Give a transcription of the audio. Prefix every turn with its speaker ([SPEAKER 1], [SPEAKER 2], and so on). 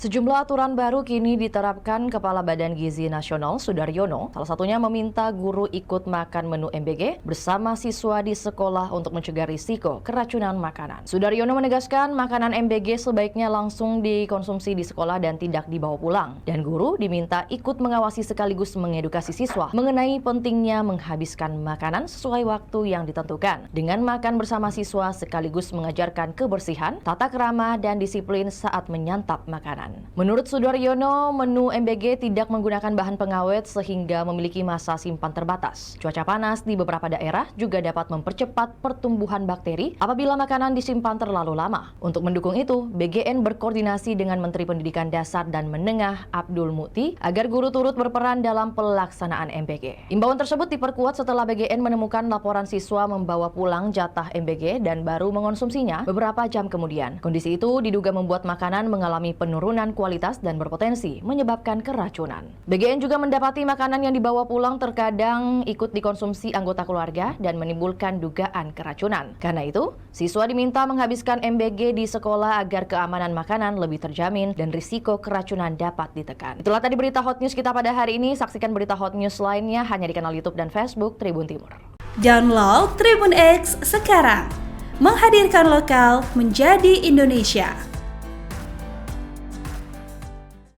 [SPEAKER 1] Sejumlah aturan baru kini diterapkan Kepala Badan Gizi Nasional Sudaryono, salah satunya meminta guru ikut makan menu MBG bersama siswa di sekolah untuk mencegah risiko keracunan makanan. Sudaryono menegaskan makanan MBG sebaiknya langsung dikonsumsi di sekolah dan tidak dibawa pulang. Dan guru diminta ikut mengawasi sekaligus mengedukasi siswa mengenai pentingnya menghabiskan makanan sesuai waktu yang ditentukan. Dengan makan bersama siswa sekaligus mengajarkan kebersihan, tata krama, dan disiplin saat menyantap makanan. Menurut Sudaryono, menu MBG tidak menggunakan bahan pengawet sehingga memiliki masa simpan terbatas. Cuaca panas di beberapa daerah juga dapat mempercepat pertumbuhan bakteri apabila makanan disimpan terlalu lama. Untuk mendukung itu, BGN berkoordinasi dengan Menteri Pendidikan Dasar dan Menengah Abdul Mukti agar guru turut berperan dalam pelaksanaan MBG. Imbauan tersebut diperkuat setelah BGN menemukan laporan siswa membawa pulang jatah MBG dan baru mengonsumsinya beberapa jam kemudian. Kondisi itu diduga membuat makanan mengalami penurunan kualitas dan berpotensi menyebabkan keracunan. BGN juga mendapati makanan yang dibawa pulang terkadang ikut dikonsumsi anggota keluarga dan menimbulkan dugaan keracunan. Karena itu, siswa diminta menghabiskan MBG di sekolah agar keamanan makanan lebih terjamin dan risiko keracunan dapat ditekan. Itulah tadi berita hot news kita pada hari ini. Saksikan berita hot news lainnya hanya di kanal YouTube dan Facebook Tribun Timur.
[SPEAKER 2] Download Tribun X sekarang, menghadirkan lokal menjadi Indonesia.